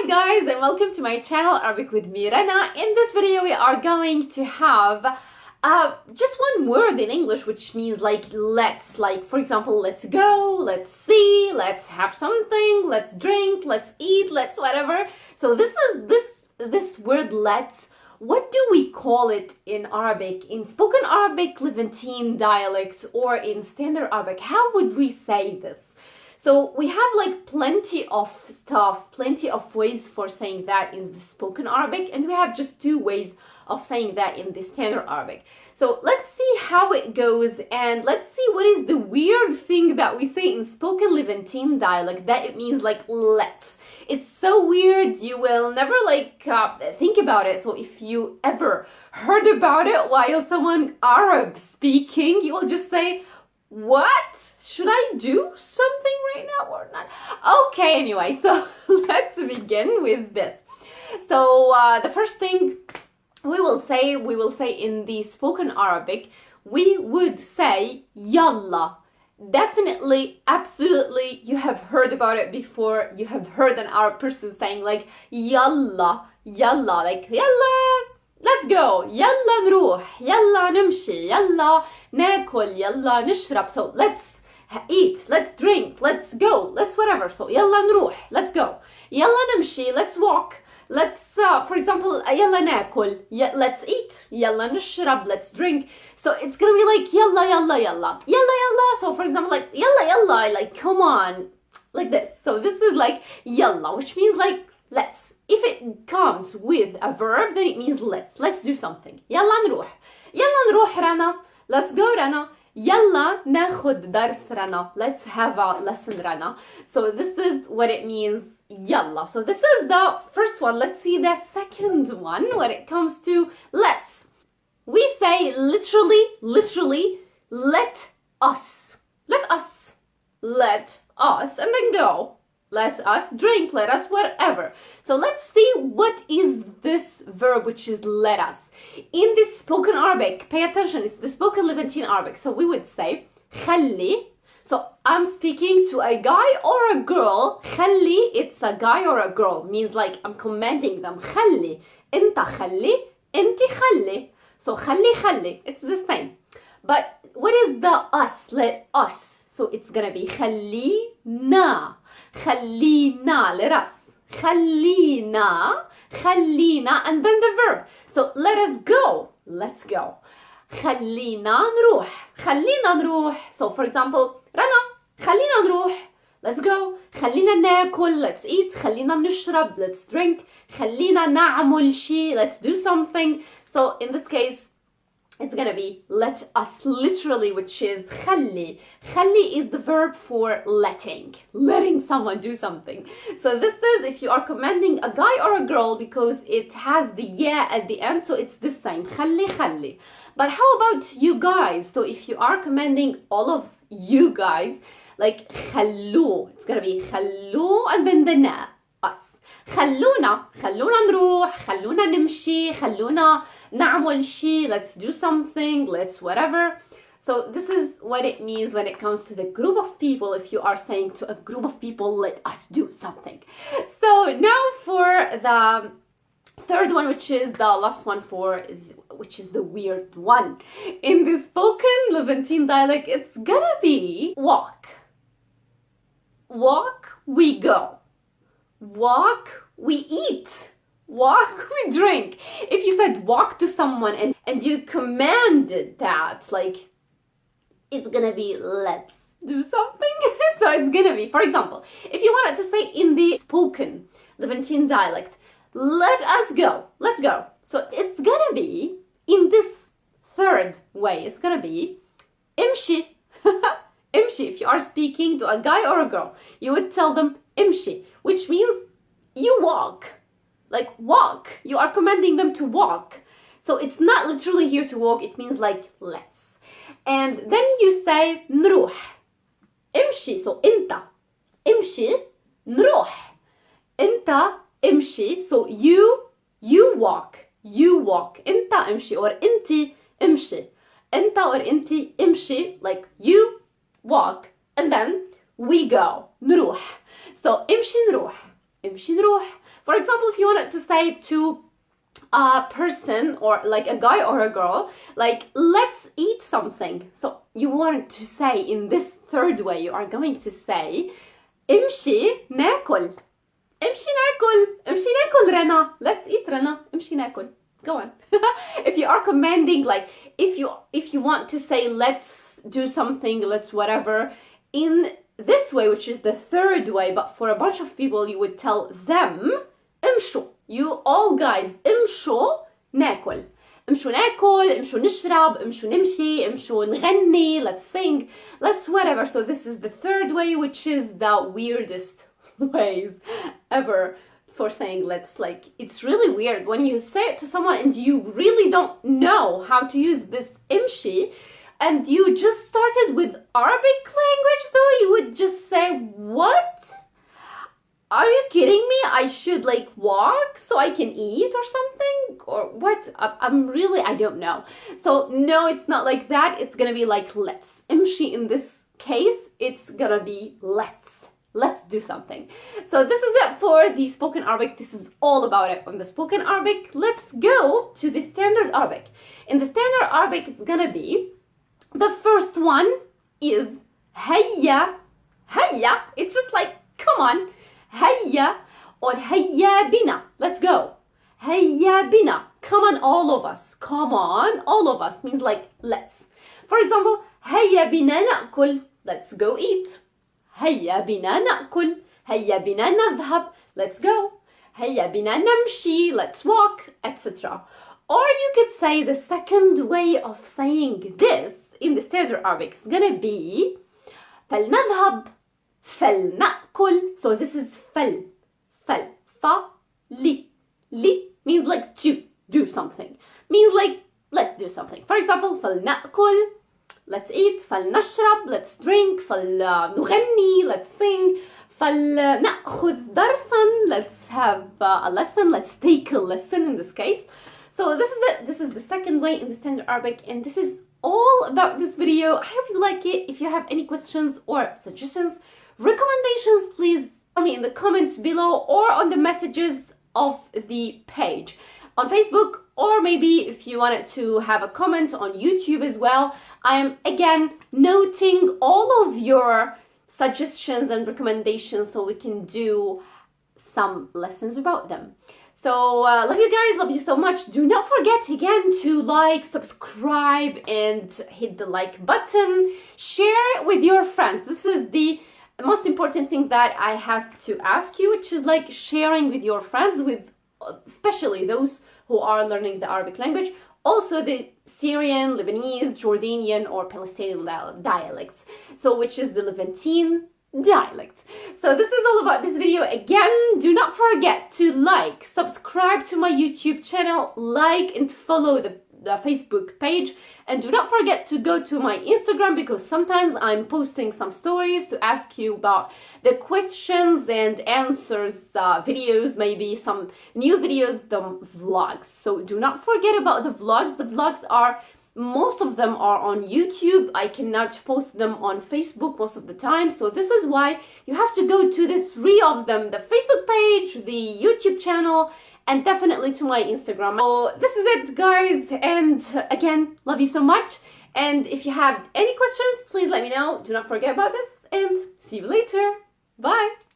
guys, and welcome to my channel Arabic with me, Rana. In this video we are going to have just one word in English which means like let's, like for example, let's go, let's see, let's have something, let's drink, let's eat, let's whatever. So this word let's, what do we call it in Arabic, in spoken Arabic, Levantine dialect, or in standard Arabic? How would we say this? So we have like plenty of stuff, plenty of ways for saying that in the spoken Arabic, and we have just two ways of saying that in the standard Arabic. So let's see how it goes, and let's see what is the weird thing that we say in spoken Levantine dialect that it means like let's. It's so weird, you will never like think about it. So if you ever heard about it while someone Arab speaking, you will just say, what? Should I do something right now or not? Okay, anyway, so let's begin with this. So the first thing we will say in the spoken Arabic, we would say yalla. Definitely, absolutely, you have heard about it before. You have heard an Arab person saying like yalla, yalla, like yalla. Let's go. يلا نروح. يلا نمشي. يلا ناكل. يلا نشرب. So let's eat. Let's drink. Let's go. Let's whatever. So يلا نروح. Let's go. يلا نمشي. Let's walk. Let's for example يلا ناكل. Let's eat. يلا نشرب. Let's drink. So it's gonna be like يلا يلا يلا. يلا يلا. So for example like يلا يلا, like come on, like this. So this is like يلا, which means like let's. If it comes with a verb, then it means let's do something. يلا نروح. يلا نروح رنا. Let's go رنا. يلا ناخد درس رنا. Let's have a lesson رنا. So this is what it means, يلا. So this is the first one. Let's see the second one when it comes to let's. We say literally, let us. Let us. Let us. And then go. Let us drink, let us whatever. So let's see what is this verb which is let us. In the spoken Arabic, pay attention, it's the spoken Levantine Arabic. So we would say خلي. So I'm speaking to a guy or a girl. خلي, it's a guy or a girl. Means like I'm commanding them. خلي. انت خلي. انت خلي. So خلي. It's the same. But what is the us? Let us. So it's gonna be خلينا. خلينا, let us. خلينا, and then the verb. So let us go. Let's go. خلينا نروح. So for example, رنا خلينا نروح. Let's go. خلينا ناكل. Let's eat. خلينا نشرب. Let's drink. خلينا نعمل شيء. Let's do something. So in this case, it's gonna be let us literally, which is خلي. خلي is the verb for letting someone do something. So this is if you are commanding a guy or a girl, because it has the yeah at the end, so it's the same. خلي. But how about you guys? So if you are commanding all of you guys, like خلو, it's gonna be خلو and then the na, us. خلونا نروح, خلونا نمشي, خلونا نعمل شيء, let's do something, let's whatever. So this is what it means when it comes to the group of people. If you are saying to a group of people, let us do something. So now for the third one, which is the last one which is the weird one. In the spoken Levantine dialect, it's gonna be walk. Walk, we go. Walk, we eat. Walk, we drink. If you said walk to someone and you commanded that, like, it's gonna be let's do something. So it's gonna be, for example, if you wanted to say in the spoken Levantine dialect, let us go, let's go. So it's gonna be, in this third way, it's gonna be imshi. Imshi. If you are speaking to a guy or a girl, you would tell them imshi, which means you walk. Like walk. You are commanding them to walk. So it's not literally here to walk, it means like let's. And then you say نروح. امشي. So انت. امشي. نروح. انت امشي. So you walk. You walk. انت امشي or انتي امشي. انت or انتي امشي, like you walk, and then we go. نروح. So امشي نروح. امشي نروح. For example, if you wanted to say to a person or like a guy or a girl, like let's eat something. So you want to say in this third way, you are going to say امشي ناكل. امشي ناكل. امشي ناكل رنا. Let's eat رنا. امشي ناكل. Go on. If you are commanding, like if you want to say let's do something, let's whatever, in this way, which is the third way, but for a bunch of people you would tell them امشوا. You all guys امشوا ناكل. امشوا ناكل, امشوا نشرب, امشوا نمشي, امشوا نغني, let's sing, let's whatever. So this is the third way, which is the weirdest ways ever for saying let's. Like, it's really weird when you say it to someone and you really don't know how to use this امشي, and you just started with Arabic language, so you would just say, what? Are you kidding me? I should like walk so I can eat or something? Or what? I don't know. So no, it's not like that. It's gonna be like let's. امشي in this case, it's gonna be let's. Let's do something. So this is it for the spoken Arabic. This is all about it on the spoken Arabic. Let's go to the standard Arabic. In the standard Arabic, it's gonna be, the first one is هيا. هيا. It's just like, come on. هيا or هيا بنا. Let's go. هيا بنا. Come on, all of us. Come on, all of us means like let's. For example, هيا بنا نأكل. Let's go eat. هيا بنا نأكل. هيا بنا نذهب. Let's go. هيا بنا نمشي. Let's walk, etc. Or you could say the second way of saying this in the standard Arabic is gonna be فلنذهب. فلنأكل. So this is فل. لي means like to do something. Means like let's do something. For example, فلنأكل, let's eat. فلنشرب, let's drink. فلنغني, let's sing. فلنأخذ درسا, let's have a lesson. Let's take a lesson in this case. So this is it. This is the second way in the standard Arabic, and this is all about this video. I hope you like it. If you have any questions or suggestions, recommendations, please tell me in the comments below or on the messages of the page on Facebook, or maybe if you wanted to have a comment on YouTube as well. I am again noting all of your suggestions and recommendations so we can do some lessons about them. So love you guys, love you so much. Do not forget again to like, subscribe, and hit the like button. Share it with your friends. This is the most important thing that I have to ask you, which is like sharing with your friends, with especially those who are learning the Arabic language. Also the Syrian, Lebanese, Jordanian, or Palestinian dialects. So which is the Levantine dialect. So this is all about this video. Again, do not forget to like, subscribe to my YouTube channel, like and follow the Facebook page, and do not forget to go to my Instagram, because sometimes I'm posting some stories to ask you about the questions and answers videos, maybe some new videos, the vlogs. So do not forget about the vlogs. The vlogs are, most of them are on YouTube. I cannot post them on Facebook most of the time. So this is why you have to go to the three of them: the Facebook page, the YouTube channel, and definitely to my Instagram. So this is it, guys. And again, love you so much. And if you have any questions, please let me know. Do not forget about this, and see you later. Bye.